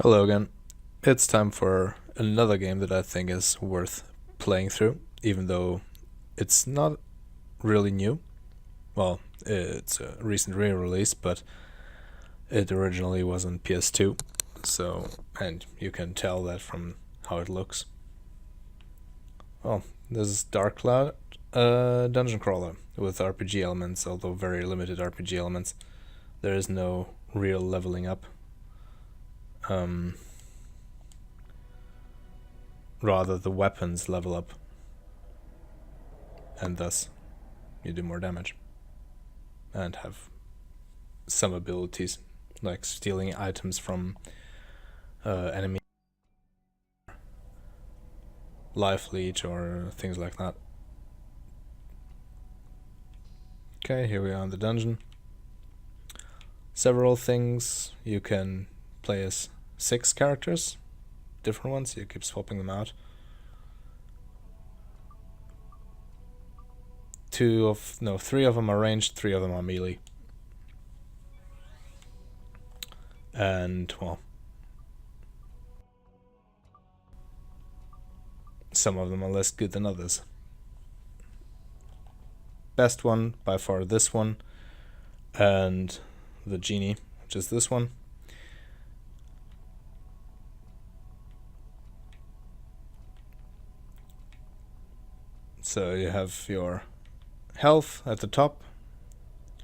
Hello again. It's time for another game that I think is worth playing through, even though it's not really new. Well, it's a recent re-release, but it originally was on PS2, so and you can tell that from how it looks. Well, this is Dark Cloud, a dungeon crawler with RPG elements, although very limited RPG elements. There is no real leveling up. Rather, the weapons level up, and thus you do more damage and have some abilities like stealing items from enemy life leech or things like that. Okay, here we are in the dungeon. Several things. You can play as 6 characters, different ones. You keep swapping them out. 3 of them are ranged, 3 of them are melee. And, well, some of them are less good than others. Best one, by far this one, and the genie, which is this one. So you have your health at the top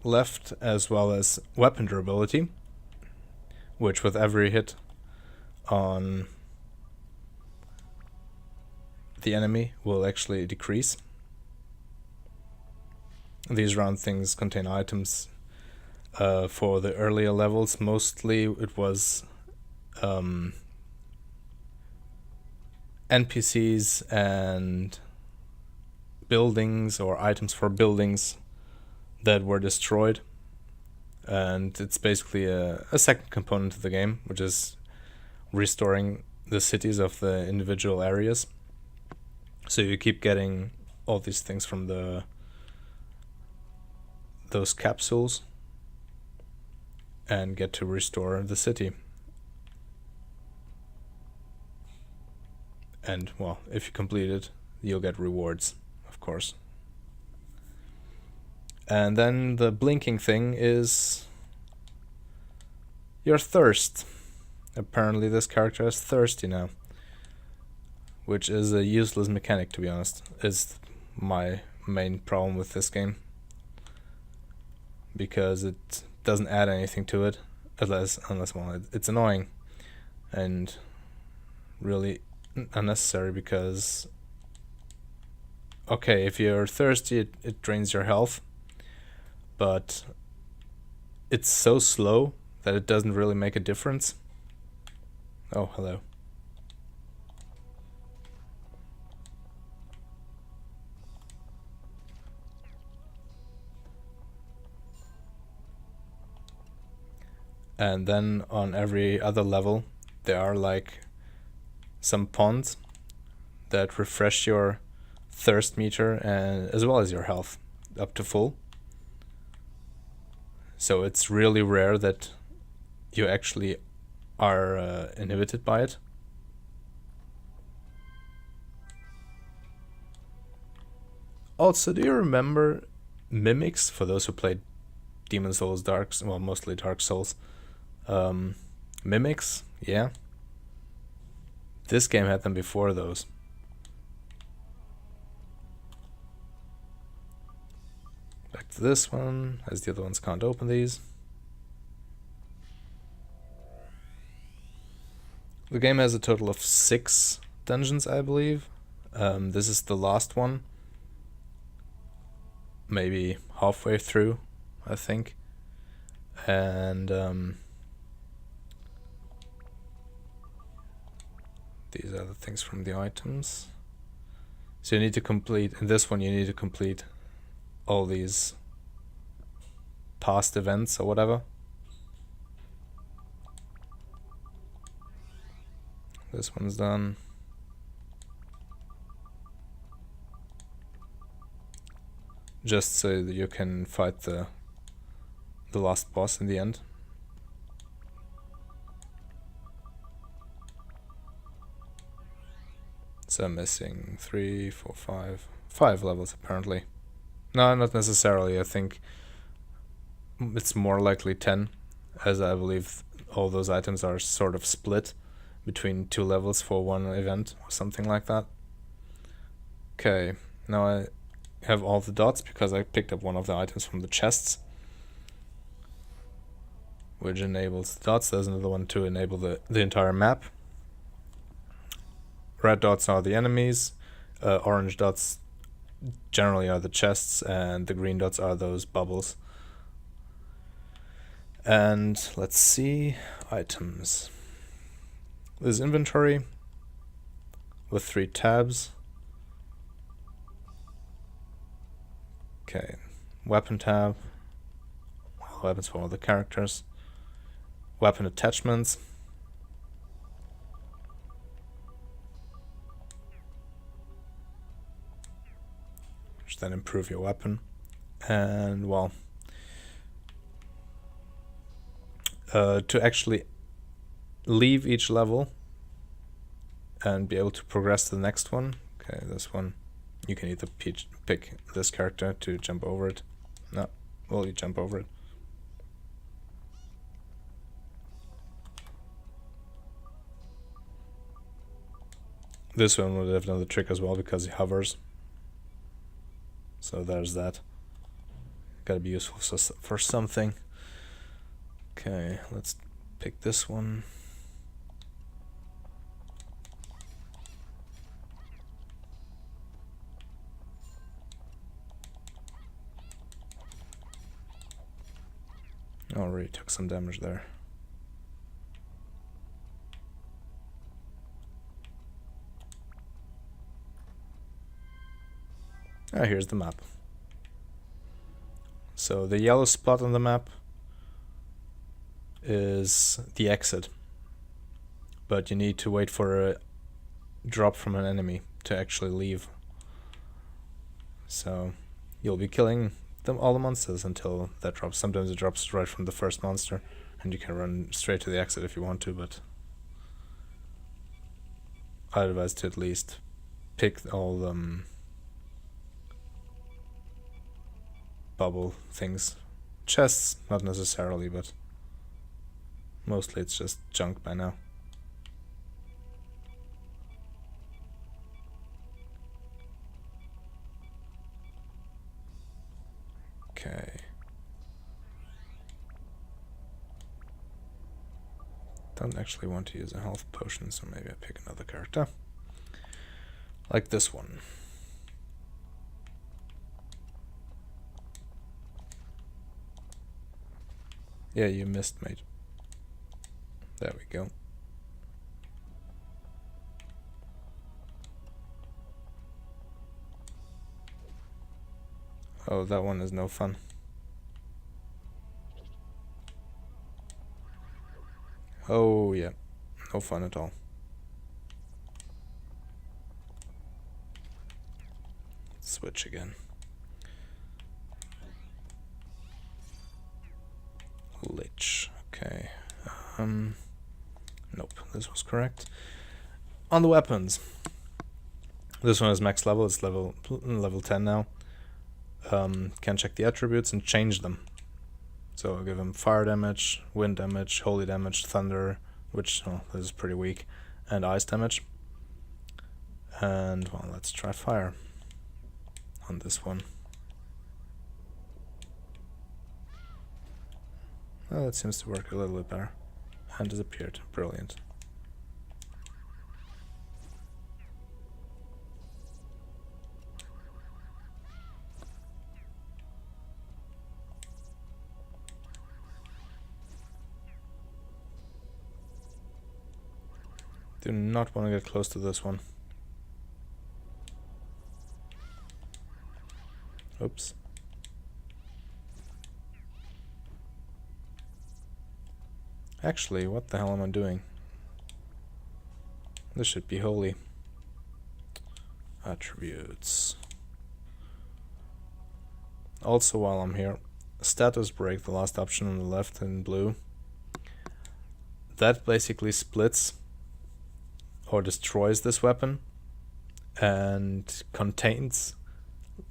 left, as well as weapon durability, which with every hit on the enemy will actually decrease. These round things contain items. For the earlier levels, mostly it was NPCs and buildings or items for buildings that were destroyed. And it's basically a second component of the game, which is restoring the cities of the individual areas. So you keep getting all these things from those capsules and get to restore the city. And, well, if you complete it, you'll get rewards, of course. And then the blinking thing is your thirst. Apparently this character is thirsty now, which is a useless mechanic, to be honest. Is my main problem with this game, because it doesn't add anything to it, unless well, it's annoying and really unnecessary, because okay, if you're thirsty, it drains your health, but it's so slow that it doesn't really make a difference. Oh, hello. And then on every other level there are like some ponds that refresh your thirst meter, and as well as your health up to full. So it's really rare that you actually are inhibited by it. Also, do you remember Mimics, for those who played Demon Souls, mostly Dark Souls? Mimics, yeah. This game had them before those. Back to this one, as the other ones can't open these. The game has a total of 6 dungeons, I believe. This is the last one. Maybe halfway through, I think. And these are the things from the items. So you need to complete, in this one you need to complete all these past events or whatever. This one's done. Just so that you can fight the last boss in the end. So I'm missing 3, 4, 5, 5 levels apparently. No, not necessarily. I think it's more likely 10, as I believe all those items are sort of split between 2 levels for one event or something like that. Okay, now I have all the dots because I picked up one of the items from the chests, which enables the dots. There's another one to enable the entire map. Red dots are the enemies, orange dots generally are the chests, and the green dots are those bubbles. And let's see, items. There's inventory with 3 tabs. Okay, weapon tab, weapons for all the characters, weapon attachments, which then improve your weapon, and well, to actually leave each level and be able to progress to the next one. Okay, this one, you can either pick this character to jump over it. No, well, you jump over it. This one would have done the trick as well because he hovers. So there's that. Gotta be useful for something. Okay, let's pick this one. Already took some damage there. Ah, here's the map. So the yellow spot on the map is the exit, but you need to wait for a drop from an enemy to actually leave. So you'll be killing all the monsters until that drops. Sometimes it drops right from the first monster, and you can run straight to the exit if you want to, but I advise to at least pick all the bubble things. Chests, not necessarily, but mostly it's just junk by now. Okay. Don't actually want to use a health potion, so maybe I pick another character. Like this one. Yeah, you missed, mate. There we go. Oh, that one is no fun. Oh, yeah. No fun at all. Switch again. Lich. Okay. Nope, this was correct. On the weapons. This one is max level, it's level 10 now. Can check the attributes and change them. So I'll give him fire damage, wind damage, holy damage, thunder, which this is pretty weak, and ice damage. And well, let's try fire on this one. Well, that seems to work a little bit better. And disappeared. Brilliant. Do not want to get close to this one. Oops. Actually, what the hell am I doing? This should be holy. Attributes. Also, while I'm here, status break, the last option on the left in blue. That basically splits or destroys this weapon and contains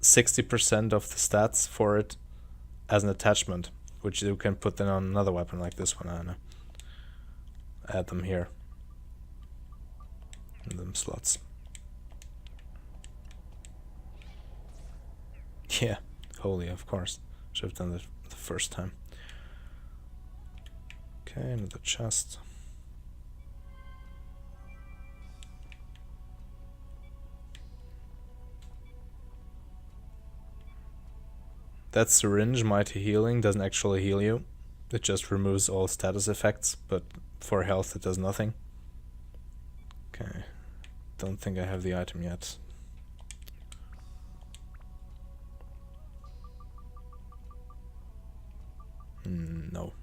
60% of the stats for it as an attachment, which you can put then on another weapon like this one. I don't know. Add them here in them slots. Yeah, holy, of course. Should have done that the first time. Okay, another chest. That syringe, Mighty Healing, doesn't actually heal you. It just removes all status effects, but for health it does nothing. Okay, don't think I have the item yet. No.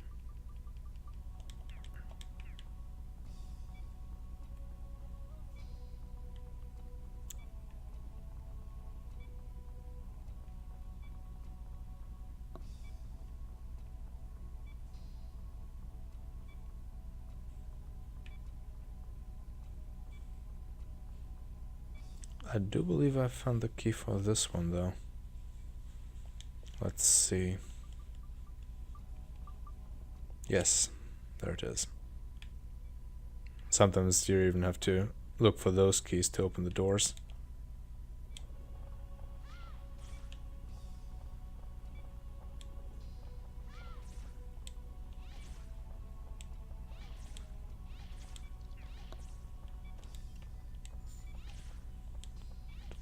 I do believe I found the key for this one though. Let's see. Yes, there it is. Sometimes you even have to look for those keys to open the doors.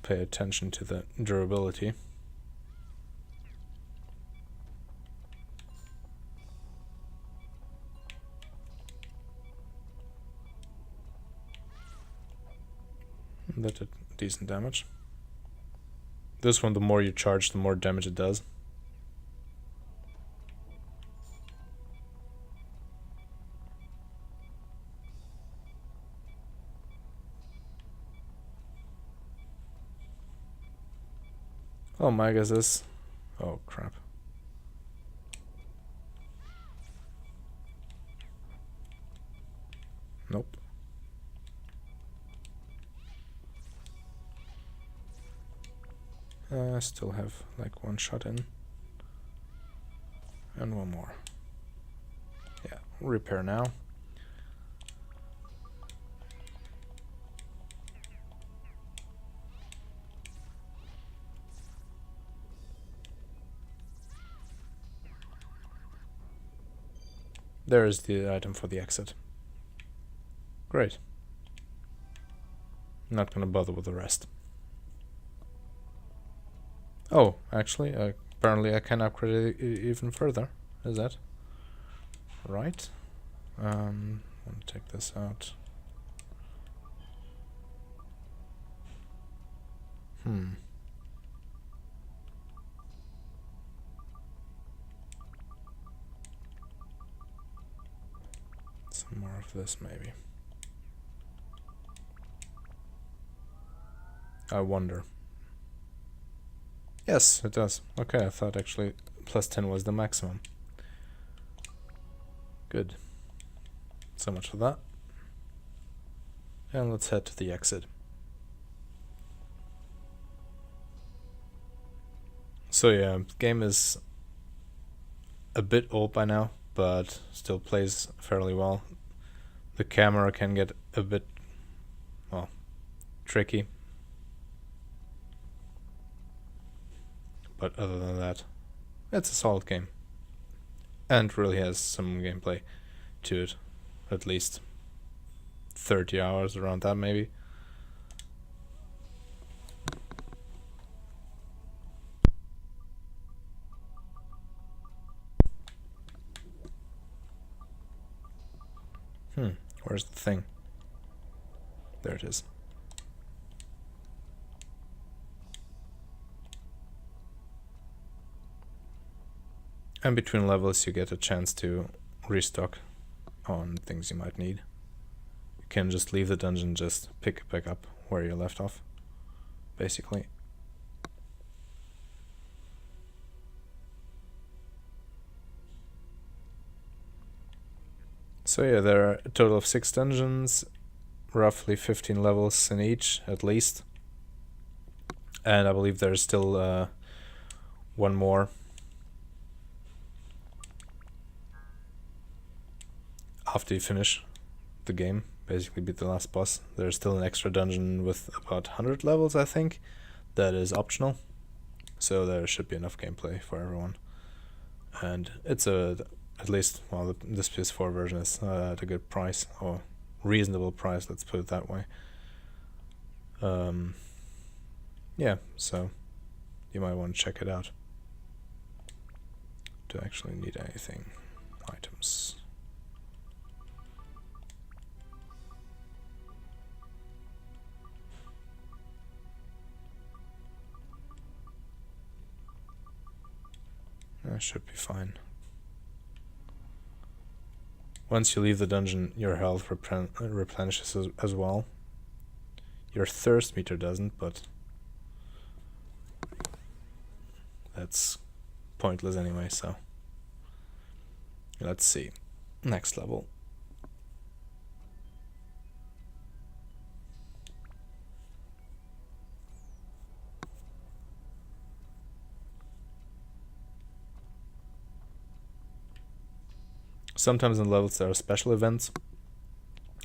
Pay attention to the durability. That did decent damage. This one, the more you charge, the more damage it does. Oh my god, this... Oh crap. Nope. I still have like one shot in. And one more. Yeah, repair now. There is the item for the exit. Great. Not gonna bother with the rest. Oh, actually, apparently I can upgrade it even further. Is that right? Want to take this out. Some more of this, maybe. I wonder. Yes, it does. Okay, I thought actually plus 10 was the maximum. Good. So much for that. And let's head to the exit. So yeah, the game is a bit old by now, but still plays fairly well. The camera can get a bit, well, tricky. But other than that, it's a solid game. And really has some gameplay to it. At least 30 hours, around that maybe. Where's the thing? There it is. And between levels you get a chance to restock on things you might need. You can just leave the dungeon, just pick it back up where you left off, basically. So yeah, there are a total of 6 dungeons, roughly 15 levels in each, at least. And I believe there's still one more after you finish the game, basically beat the last boss. There's still an extra dungeon with about 100 levels, I think, that is optional. So there should be enough gameplay for everyone. And it's at least, well, this PS4 version is at a good price, or reasonable price, let's put it that way. Yeah, so you might want to check it out. Do I actually need anything? Items. That should be fine. Once you leave the dungeon, your health replenishes as well. Your thirst meter doesn't, but that's pointless anyway, so let's see. Next level. Sometimes in levels there are special events,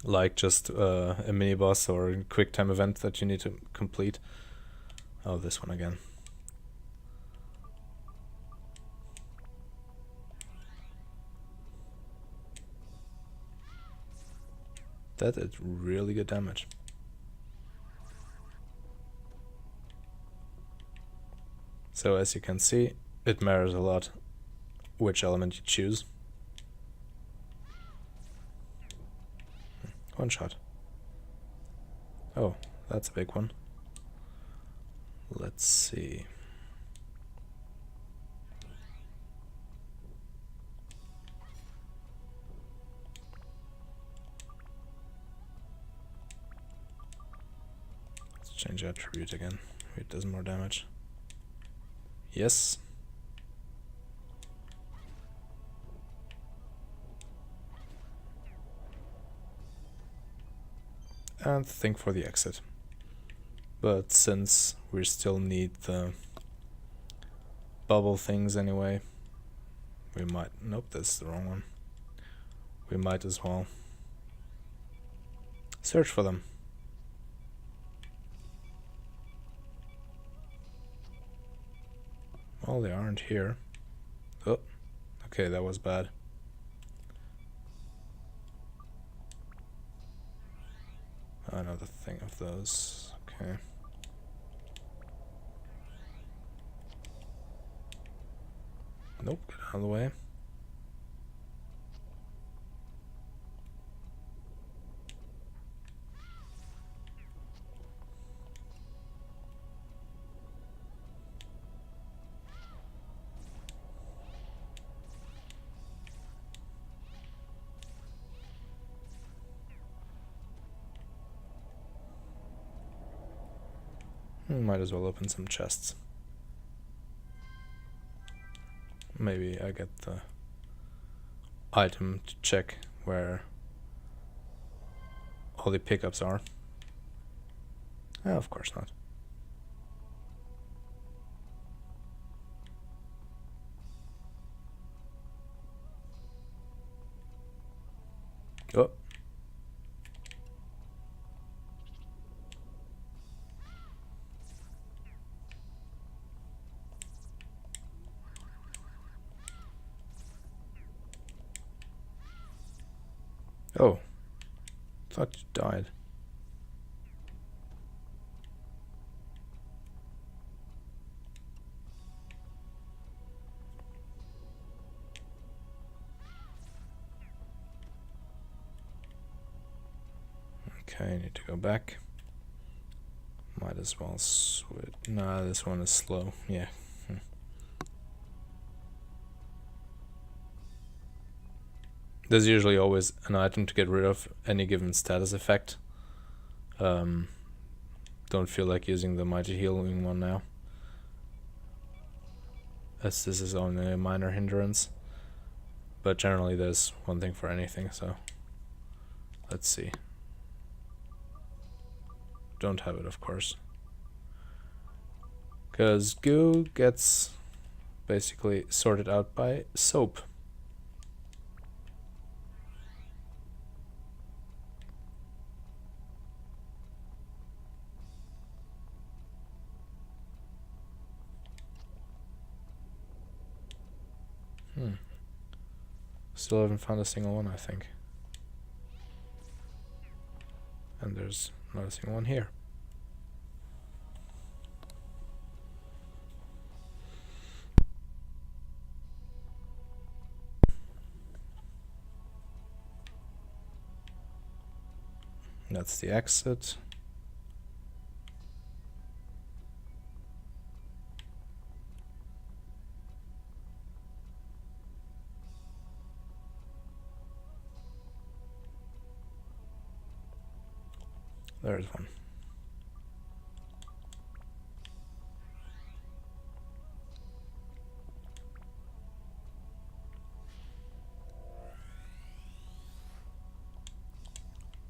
like just a mini boss or a quick time event that you need to complete. Oh, this one again. That did really good damage. So as you can see, it matters a lot which element you choose. One shot. Oh, that's a big one. Let's see. Let's change attribute again. It does more damage. Yes. And think for the exit. But since we still need the bubble things anyway, we might... Nope, that's the wrong one. We might as well search for them. Well, they aren't here. Oh, okay, that was bad. Another thing of those. Okay. Nope, get out of the way. Might as well open some chests. Maybe I get the item to check where all the pickups are. Of course not. Oh. Oh, thought you died. Okay, I need to go back. Might as well switch. Nah, this one is slow. Yeah. There's usually always an item to get rid of any given status effect. Don't feel like using the mighty healing one now, as this is only a minor hindrance. But generally there's one thing for anything, so let's see. Don't have it, of course. Because goo gets basically sorted out by soap. Still haven't found a single one, I think. And there's not a single one here. That's the exit. There's one.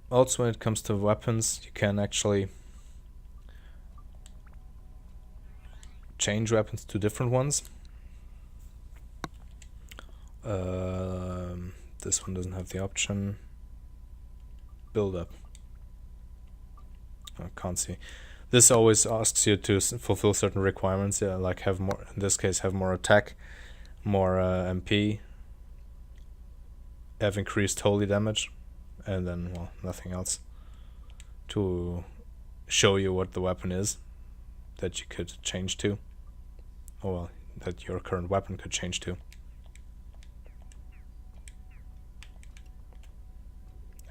Also, when it comes to weapons, you can actually change weapons to different ones. This one doesn't have the option. Build up. I can't see. This always asks you to fulfill certain requirements, like have more, in this case, have more attack, more MP, have increased holy damage, and then, well, nothing else. To show you what the weapon is that you could change to. Oh, well, that your current weapon could change to.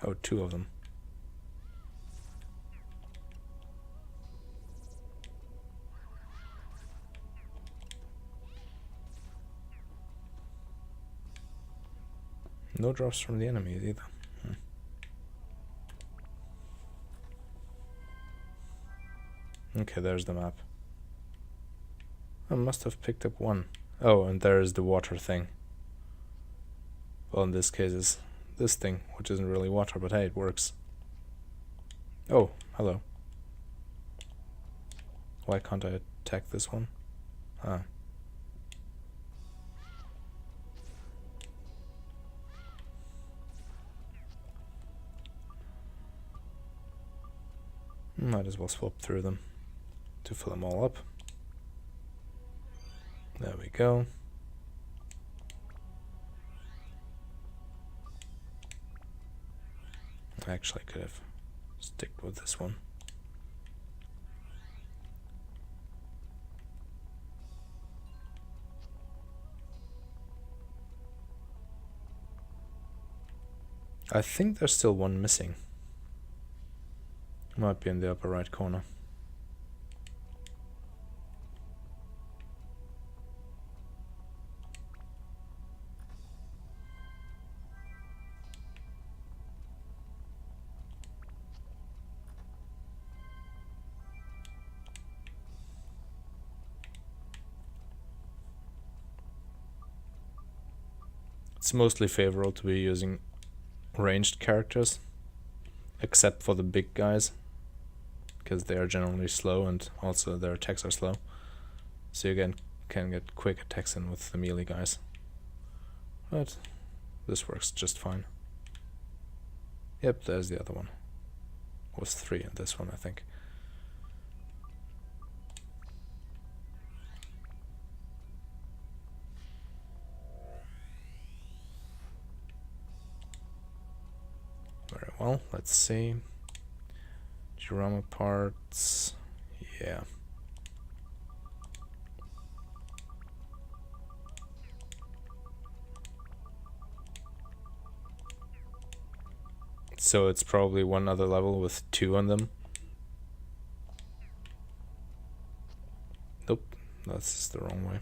Oh, 2 of them. No drops from the enemies either. Okay, there's the map. I must have picked up one. Oh, and there's the water thing. Well, in this case it's this thing, which isn't really water, but hey, it works. Oh, hello. Why can't I attack this one? Ah. Might as well swap through them to fill them all up. There we go. Actually, I could have stick with this one. I think there's still one missing. Might be in the upper right corner. It's mostly favorable to be using ranged characters, except for the big guys, because they are generally slow and also their attacks are slow. So you can get quick attacks in with the melee guys. But this works just fine. Yep, there's the other one. It was 3 in this one, I think. Very well, let's see. Diorama parts, yeah. So it's probably one other level with 2 on them. Nope, that's the wrong way.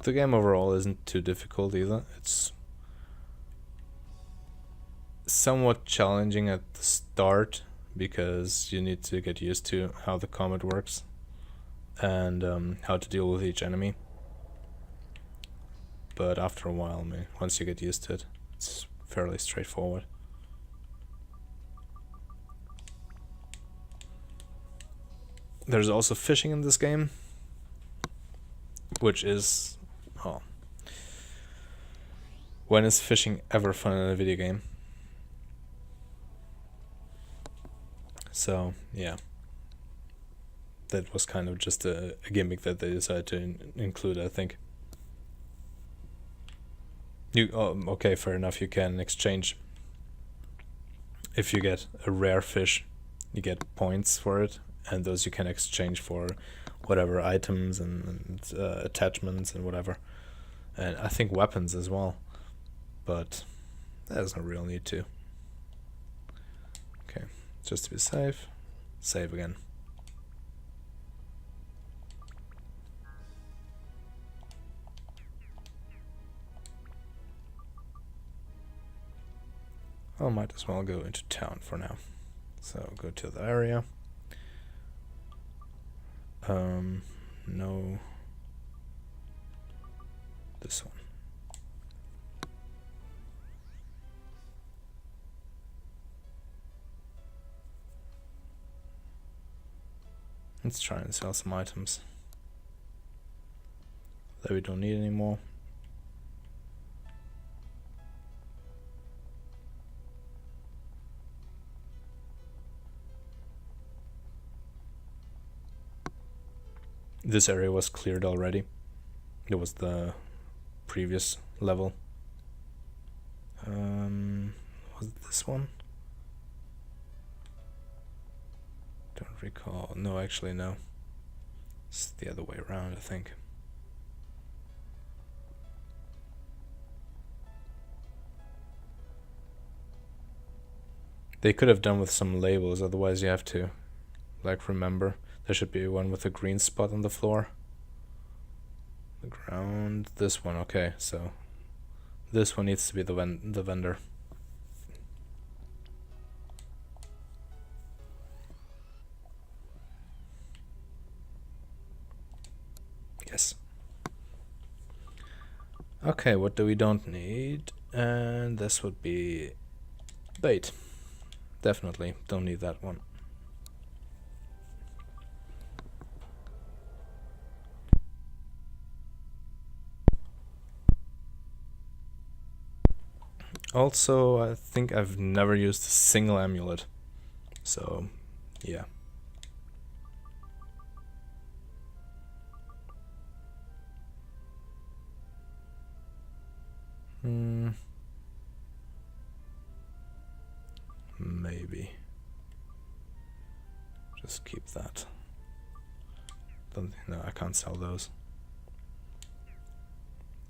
The game overall isn't too difficult either. It's somewhat challenging at the start because you need to get used to how the combat works and how to deal with each enemy. But after a while, once you get used to it, it's fairly straightforward. There's also fishing in this game, which is, oh, when is fishing ever fun in a video game? So yeah, that was kind of just a gimmick that they decided to include, I think. Okay, fair enough, you can exchange. If you get a rare fish, you get points for it, and those you can exchange for whatever items and attachments and whatever. And I think weapons as well, but there's no real need to. Okay, just to be safe, save again. I might as well go into town for now. So go to the area. No. This one. Let's try and sell some items that we don't need anymore. This area was cleared already. It was the previous level. Was it this one? Don't recall. No, actually no. It's the other way around, I think. They could have done with some labels, otherwise you have to, like, remember. There should be one with a green spot on the floor. The ground, this one, okay, so this one needs to be the vendor. Yes. Okay, what do we don't need? And this would be bait. Definitely don't need that one. Also, I think I've never used a single amulet, so yeah. Maybe. Just keep that. No, I can't sell those.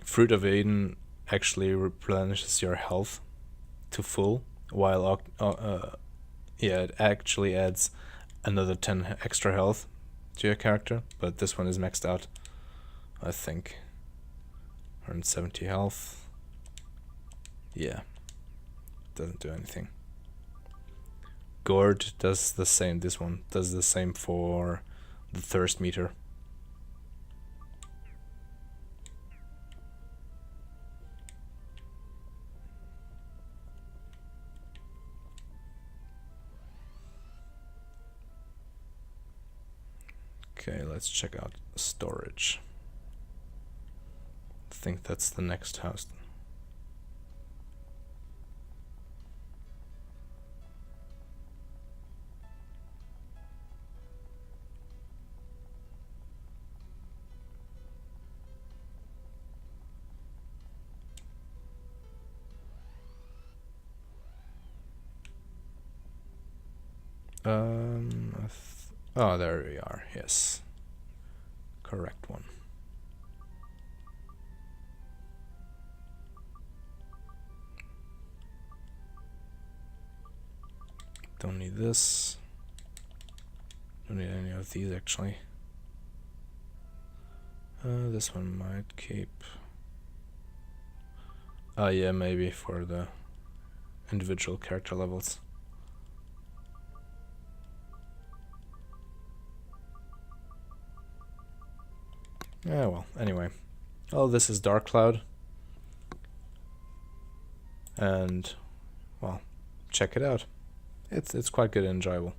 Fruit of Eden actually replenishes your health to full, while yeah, it actually adds another 10 extra health to your character, but this one is maxed out, I think. 170 health. Yeah, doesn't do anything. Gourd does the same. This one does the same for the thirst meter. Okay, let's check out storage. I think that's the next house. Oh, there we are. Yes, correct one. Don't need this. Don't need any of these actually. This one might keep. Yeah, maybe for the individual character levels. Yeah, well, anyway. Oh, this is Dark Cloud. And, well, check it out. It's quite good and enjoyable.